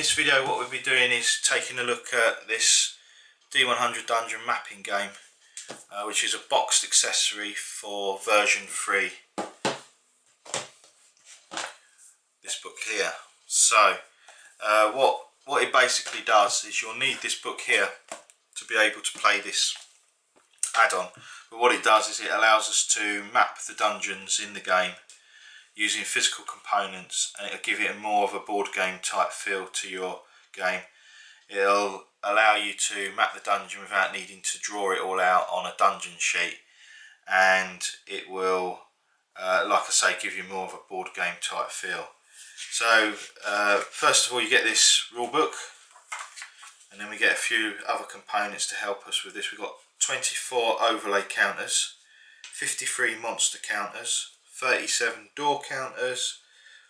this video what we'll be doing is taking a look at this D100 Dungeon Mapping Game, which is a boxed accessory for version 3. This book here. So what it basically does is you'll need this book here to be able to play this add-on. But what it does is it allows us to map the dungeons in the game using physical components, and it'll give it more of a board game type feel to your game. It'll allow you to map the dungeon without needing to draw it all out on a dungeon sheet, and it will, like I say, give you more of a board game type feel. So first of all, you get this rule book, and then we get a few other components to help us with this. We've got 24 overlay counters, 53 monster counters, 37 door counters,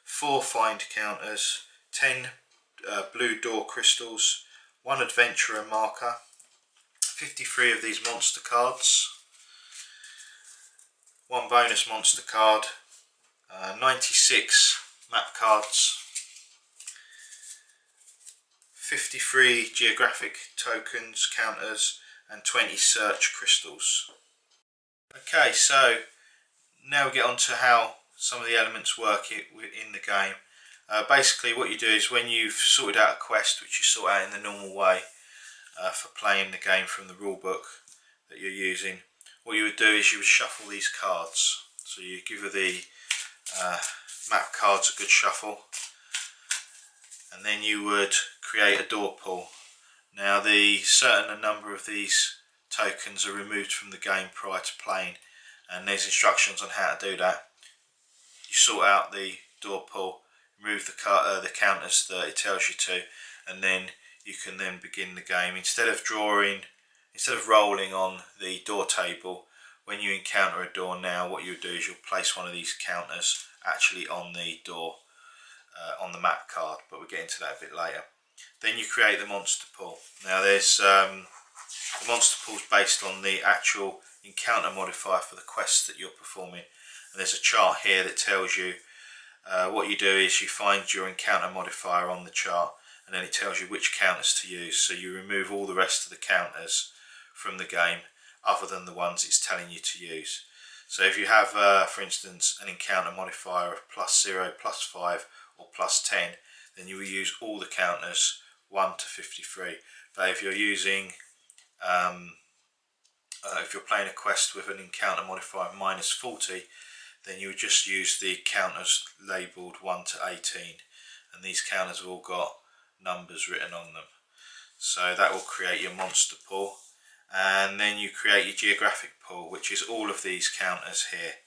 4 find counters, 10 blue door crystals, 1 adventurer marker, 53 of these monster cards, 1 bonus monster card, 96 map cards, 53 geographic tokens counters, and 20 search crystals. Okay, so now we get on to how some of the elements work in the game. Basically what you do is when you've sorted out a quest, which you sort out in the normal way for playing the game from the rule book that you're using, what you would do is you would shuffle these cards. So you give the map cards a good shuffle, and then you would create a door pull. Now the certain number of these tokens are removed from the game prior to playing, and there's instructions on how to do that. You sort out the door pull, remove the counters that it tells you to, and then you can then begin the game. Instead of rolling on the door table, when you encounter a door now, what you do is you'll place one of these counters actually on the door, on the map card, but we'll get into that a bit later. Then you create the monster pool. Now there's the monster pool is based on the actual encounter modifier for the quests that you're performing, and there's a chart here that tells you what you do is you find your encounter modifier on the chart, and then it tells you which counters to use. So you remove all the rest of the counters from the game other than the ones it's telling you to use. So if you have for instance an encounter modifier of +0, +5 or +10, then you will use all the counters 1 to 53. But if you're using if you're playing a quest with an encounter modifier of -40, then you would just use the counters labelled 1 to 18, and these counters have all got numbers written on them. So that will create your monster pool, and then you create your geographic pool, which is all of these counters here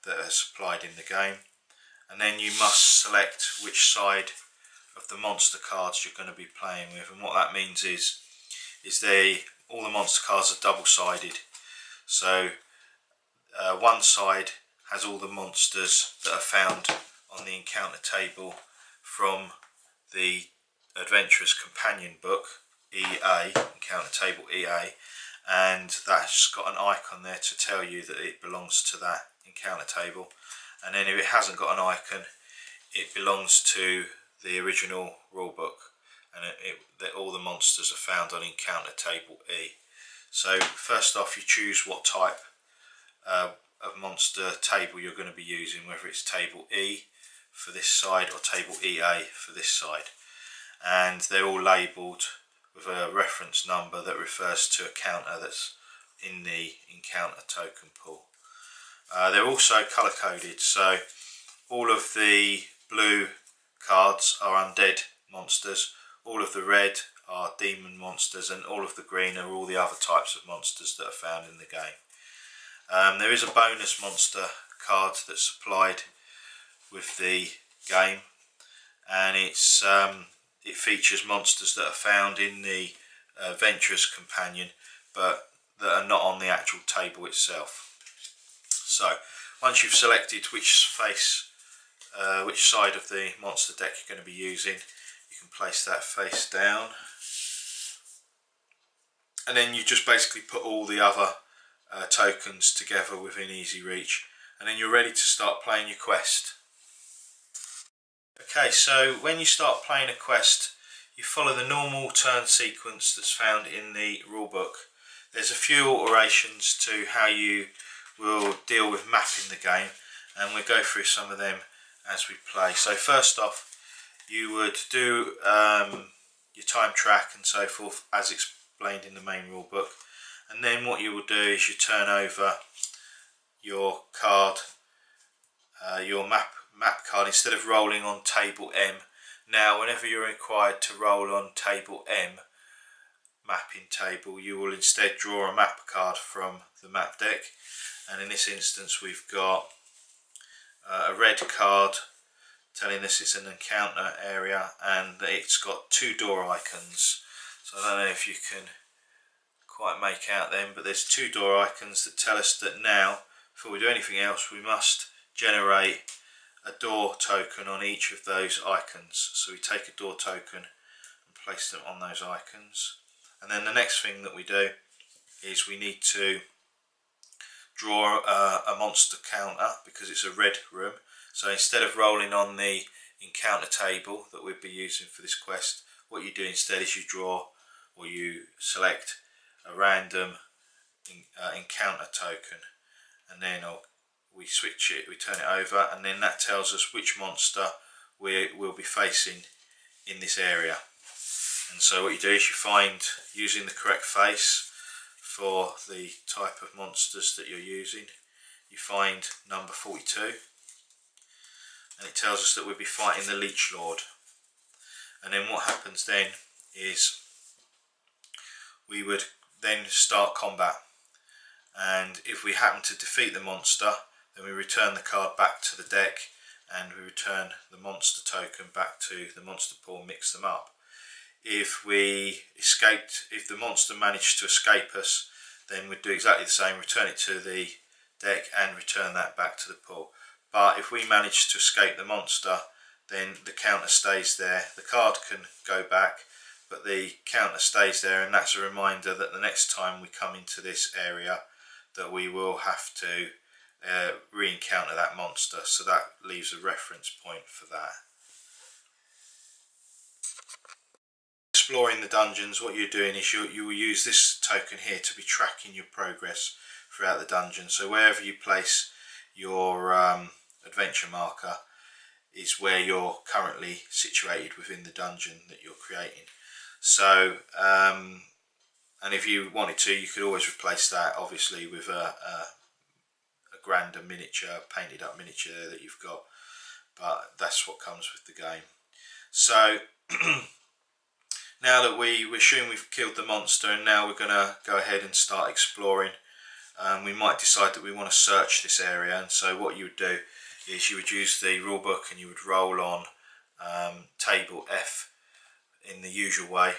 that are supplied in the game. And then you must select which side of the monster cards you're going to be playing with, and what that means is all the monster cards are double-sided. So one side has all the monsters that are found on the encounter table from the Adventurer's Companion book, EA, encounter table EA, and that's got an icon there to tell you that it belongs to that encounter table. And then if it hasn't got an icon, it belongs to the original rulebook, and that all the monsters are found on encounter table E. So first off, you choose what type of monster table you're going to be using, whether it's table E for this side or table EA for this side, and they're all labelled with a reference number that refers to a counter that's in the encounter token pool. They're also colour coded, so all of the blue cards are undead monsters, all of the red are demon monsters, and all of the green are all the other types of monsters that are found in the game. There is a bonus monster card that's supplied with the game, and it features monsters that are found in the Adventurer's Companion, but that are not on the actual table itself. So once you've selected which side of the monster deck you're going to be using, you can place that face down, and then you just basically put all the other tokens together within easy reach, and then you're ready to start playing your quest. Okay, so when you start playing a quest, you follow the normal turn sequence that's found in the rulebook. There's a few alterations to how you will deal with mapping the game, and we'll go through some of them as we play. So first off, you would do your time track and so forth as explained in the main rulebook, and then what you will do is you turn over your card, your map card, instead of rolling on table M. Now whenever you're required to roll on table M, mapping table, you will instead draw a map card from the map deck, and in this instance we've got a red card telling us it's an encounter area and that it's got 2 door icons. So I don't know if you can quite make out them, but there's 2 door icons that tell us that now, before we do anything else, we must generate a door token on each of those icons. So we take a door token and place them on those icons, and then the next thing that we do is we need to draw a monster counter because it's a red room. So instead of rolling on the encounter table that we'd be using for this quest, what you do instead is you draw, or you select, a random encounter token, and then we switch it, we turn it over, and then that tells us which monster we will be facing in this area. And so what you do is you find, using the correct face for the type of monsters that you're using, you find number 42, and it tells us that we'll be fighting the Leech Lord. And then what happens then is we would then start combat, and if we happen to defeat the monster, then we return the card back to the deck and we return the monster token back to the monster pool, mix them up. If we escaped, if the monster managed to escape us, then we'd do exactly the same, return it to the deck and return that back to the pool. But if we manage to escape the monster, then the counter stays there. The card can go back, but the counter stays there, and that's a reminder that the next time we come into this area that we will have to re-encounter that monster, so that leaves a reference point for that. Exploring the dungeons, what you're doing is you will use this token here to be tracking your progress throughout the dungeon. So wherever you place your adventure marker is where you're currently situated within the dungeon that you're creating. So and if you wanted to, you could always replace that obviously with a grander miniature, painted up miniature that you've got, but that's what comes with the game. So now that we assume we've killed the monster, and now we're going to go ahead and start exploring. We might decide that we want to search this area, and so what you would do is you would use the rulebook and you would roll on table F in the usual way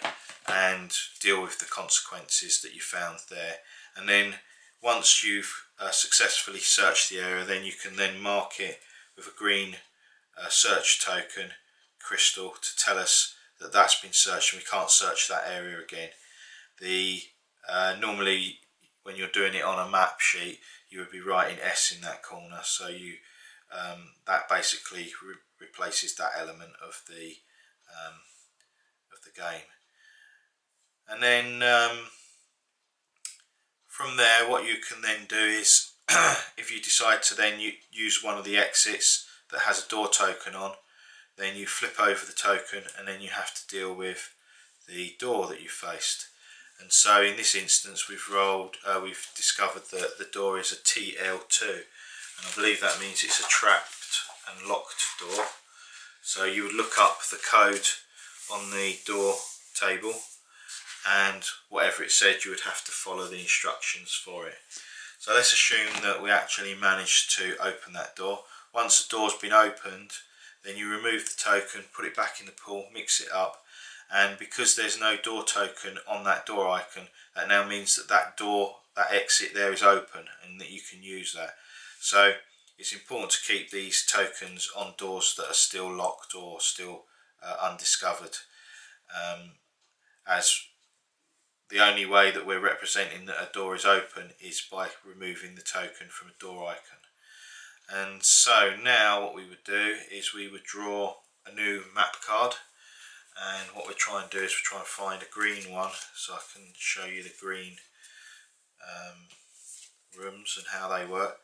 and deal with the consequences that you found there. And then once you've successfully searched the area, then you can then mark it with a green search token crystal to tell us that that's been searched and we can't search that area again. Normally when you're doing it on a map sheet, you would be writing S in that corner, so you that basically replaces that element of the game. And then from there, what you can then do is if you decide to then use one of the exits that has a door token on, then you flip over the token and then you have to deal with the door that you faced. And so in this instance we've discovered that the door is a TL2, and I believe that means it's a trapped and locked door. So you would look up the code on the door table, and whatever it said, you would have to follow the instructions for it. So let's assume that we actually managed to open that door. Once the door's been opened, then you remove the token, put it back in the pool, mix it up, and because there's no door token on that door icon, that now means that that exit there is open and that you can use that. So it's important to keep these tokens on doors that are still locked or still undiscovered, as the only way that we're representing that a door is open is by removing the token from a door icon. And so now what we would do is we would draw a new map card, and what we're trying to do is we're trying to find a green one, so I can show you the green rooms and how they work.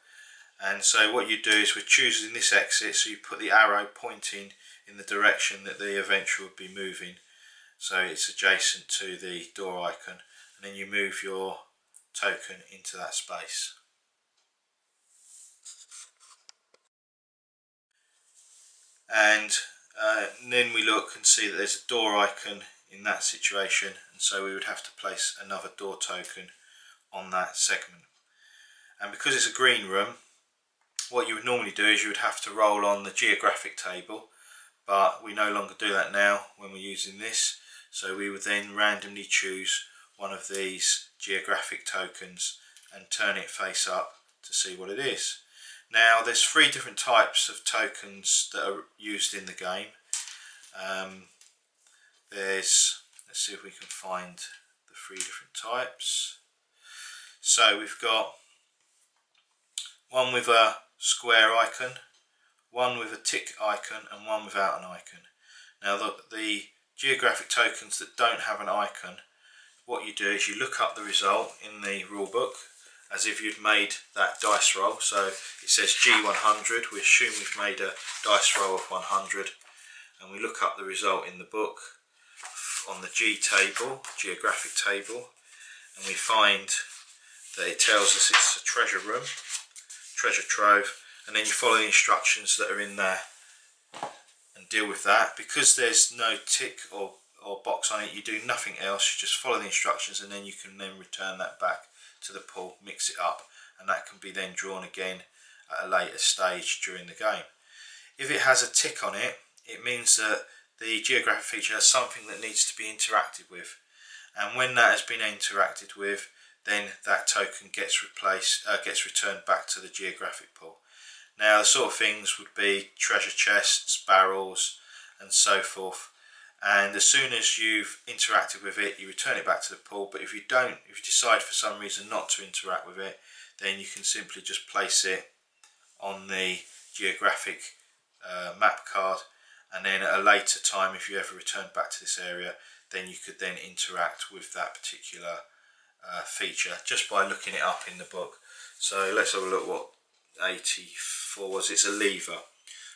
And so what you do is we're choosing this exit, so you put the arrow pointing in the direction that the adventure would be moving, so it's adjacent to the door icon, and then you move your token into that space. And then we look and see that there's a door icon in that situation, and so we would have to place another door token on that segment. And because it's a green room, what you would normally do is you would have to roll on the geographic table, but we no longer do that now when we're using this, so we would then randomly choose one of these geographic tokens and turn it face up to see what it is. Now there's 3 different types of tokens that are used in the game. Let's see if we can find the 3 different types. So we've got one with a square icon, one with a tick icon, and one without an icon. Now the geographic tokens that don't have an icon, what you do is you look up the result in the rule book as if you'd made that dice roll. So it says G100, we assume we've made a dice roll of 100, and we look up the result in the book on the G table, geographic table, and we find that it tells us it's a treasure room, treasure trove, and then you follow the instructions that are in there and deal with that. Because there's no tick or box on it, you do nothing else, you just follow the instructions, and then you can then return that back to the pool, mix it up, and that can be then drawn again at a later stage during the game. If it has a tick on it, it means that the geographic feature has something that needs to be interacted with, and when that has been interacted with, then that token gets returned back to the geographic pool. Now the sort of things would be treasure chests, barrels, and so forth, and as soon as you've interacted with it, you return it back to the pool. But if you decide for some reason not to interact with it, then you can simply just place it on the geographic map card, and then at a later time, if you ever return back to this area, then you could then interact with that particular feature just by looking it up in the book. So let's have a look what 84 was. It's a lever,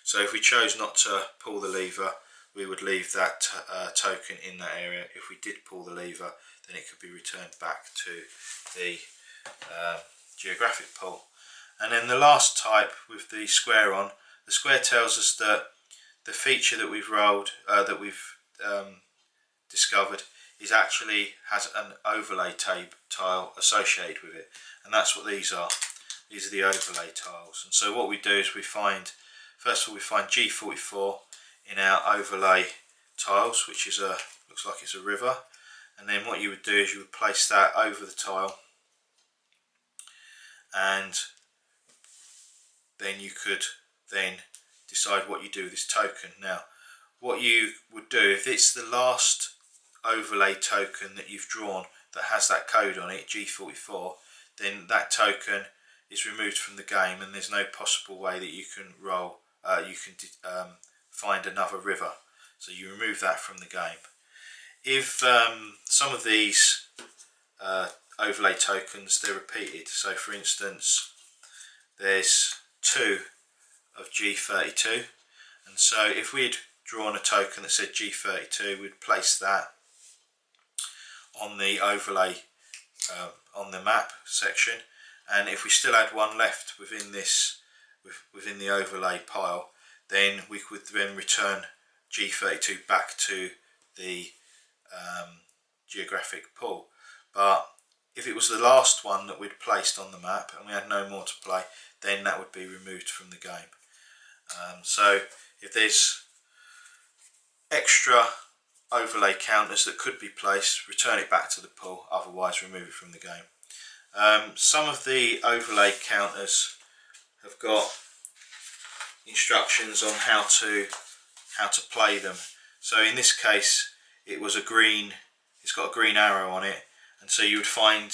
so if we chose not to pull the lever, we would leave that token in that area. If we did pull the lever, then it could be returned back to the geographic pool. And then the last type with the square on, the square tells us that the feature that we've rolled, discovered, is actually has an overlay tile associated with it, and that's what these are. These are the overlay tiles. And so what we do is we find, first of all, we find G44 in our overlay tiles, which is looks like it's a river, and then what you would do is you would place that over the tile, and then you could then decide what you do with this token. Now what you would do, if it's the last overlay token that you've drawn that has that code on it, G44, then that token is removed from the game, and there's no possible way that you can find another river, so you remove that from the game. If some of these overlay tokens, they're repeated, so for instance there's 2 of G32, and so if we'd drawn a token that said G32, we'd place that on the overlay on the map section, and if we still had one left within the overlay pile, then we could then return G32 back to the geographic pool. But if it was the last one that we'd placed on the map and we had no more to play, then that would be removed from the game. So if there's extra overlay counters that could be placed, return it back to the pool, otherwise remove it from the game. Some of the overlay counters have got instructions on how to play them. So in this case it was it's got a green arrow on it, and so you would find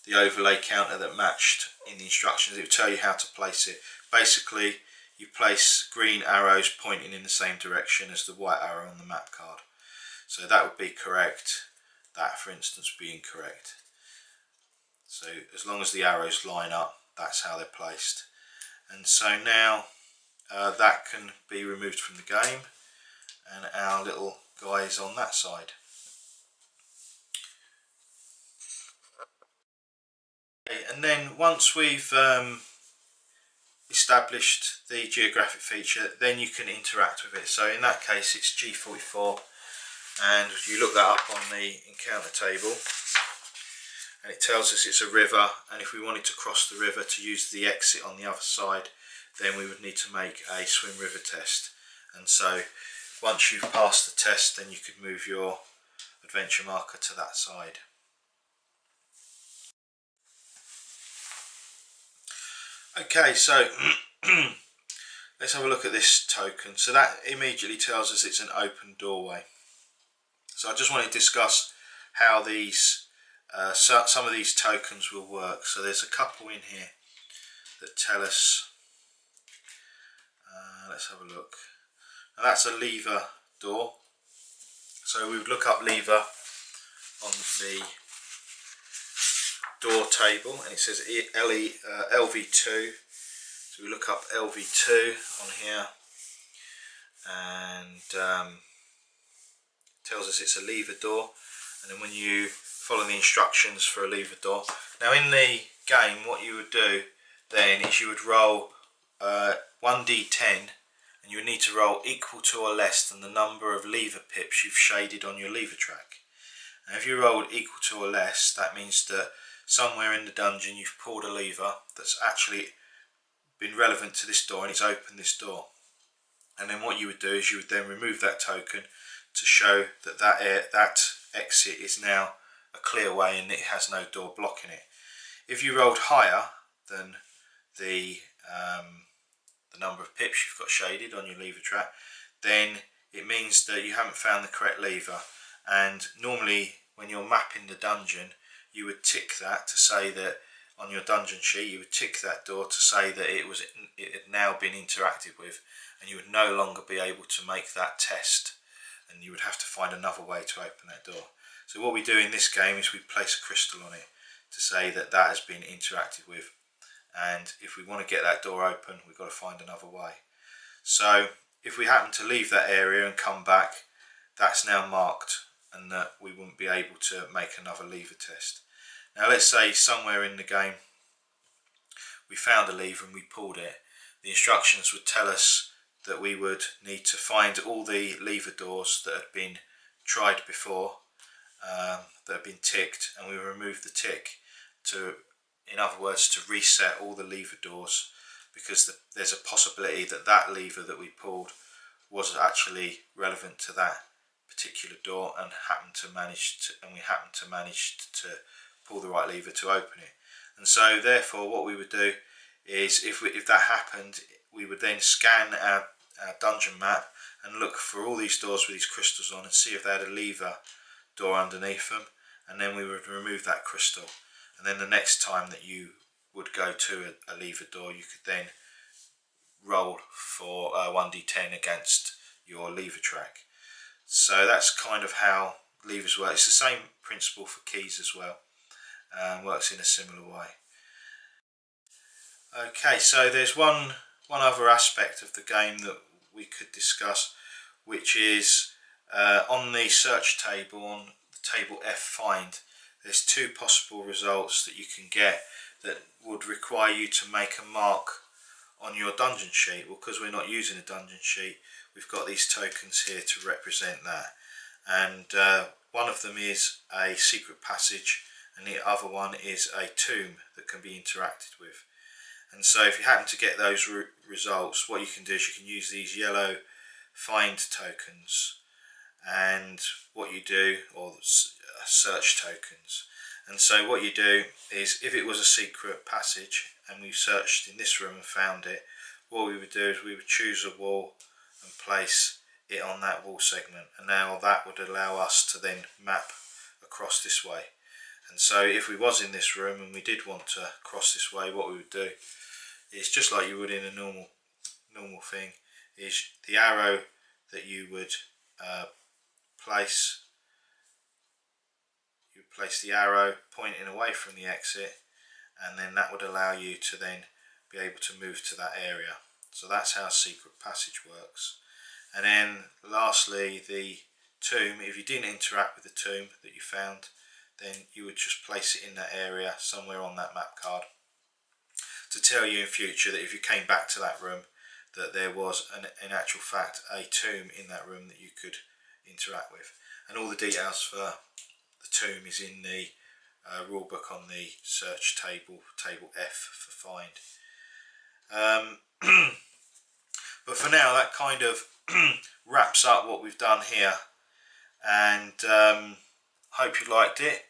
the overlay counter that matched in the instructions. It would tell you how to place it. Basically, you place green arrows pointing in the same direction as the white arrow on the map card. So that would be correct. That, for instance, would be incorrect. So as long as the arrows line up, that's how they're placed. And so now that can be removed from the game, and our little guy is on that side. Okay, and then once we've established the geographic feature, then you can interact with it. So in that case it's G44, and you look that up on the encounter table, and it tells us it's a river, and if we wanted to cross the river to use the exit on the other side, then we would need to make a swim river test. And so once you've passed the test, then you could move your adventure marker to that side. Okay, so let's have a look at this token. So that immediately tells us it's an open doorway. So I just want to discuss how these some of these tokens will work. So there's a couple in here that tell us, let's have a look. Now that's a lever door. So we would look up lever on the door table, and it says LV2. So we look up LV2 on here, and tells us it's a lever door. And then when you follow the instructions for a lever door, now in the game what you would do then is you would roll 1d10, and you would need to roll equal to or less than the number of lever pips you've shaded on your lever track. And if you rolled equal to or less, that means that somewhere in the dungeon you've pulled a lever that's actually been relevant to this door, and it's opened this door. And then what you would do is you would then remove that token to show that that exit is now a clear way and it has no door blocking it. If you rolled higher than the number of pips you've got shaded on your lever track, then it means that you haven't found the correct lever. And normally when you're mapping the dungeon, you would tick that to say that on your dungeon sheet, you would tick that door to say that it had now been interacted with, and you would no longer be able to make that test, and you would have to find another way to open that door. So what we do in this game is we place a crystal on it to say that that has been interacted with, and if we want to get that door open, we've got to find another way. So if we happen to leave that area and come back, that's now marked, and that we wouldn't be able to make another lever test. Now let's say somewhere in the game we found a lever and we pulled it. The instructions would tell us that we would need to find all the lever doors that had been tried before, that had been ticked, and we remove the tick to, in other words, to reset all the lever doors, because there's a possibility that that lever that we pulled was actually relevant to that particular door, and we happened to manage to pull the right lever to open it. And so therefore what we would do is if that happened, we would then scan our dungeon map and look for all these doors with these crystals on and see if they had a lever door underneath them, and then we would remove that crystal. And then the next time that you would go to a lever door, you could then roll for 1d10 against your lever track. So that's kind of how levers work. It's the same principle for keys as well, works in a similar way. Okay, so there's one other aspect of the game that we could discuss, which is on the search table, on the table F find, there's two possible results that you can get that would require you to make a mark on your dungeon sheet. Well, because we're not using a dungeon sheet, we've got these tokens here to represent that. And one of them is a secret passage, and the other one is a tomb that can be interacted with. And so if you happen to get those results, what you can do is you can use these yellow find tokens, and what you do, or search tokens. And so what you do is, if it was a secret passage and we searched in this room and found it, what we would do is we would choose a wall and place it on that wall segment, and now that would allow us to then map across this way. And so if we was in this room and we did want to cross this way, what we would do is, just like you would in a normal thing is the arrow that you would place. You place the arrow pointing away from the exit, and then that would allow you to then be able to move to that area. So that's how secret passage works. And then lastly, the tomb, if you didn't interact with the tomb that you found, then you would just place it in that area somewhere on that map card to tell you in future that if you came back to that room that there was in actual fact a tomb in that room that you could interact with. And all the details for the tomb is in the rulebook on the search table, table F for find. But for now, that kind of wraps up what we've done here, and hope you liked it.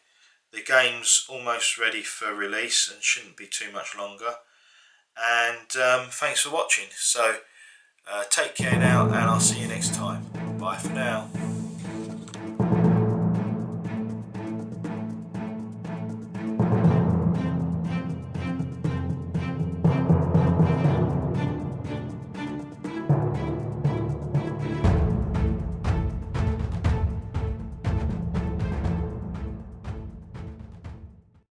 The game's almost ready for release and shouldn't be too much longer. And thanks for watching. So take care now, and I'll see you next time. Bye for now.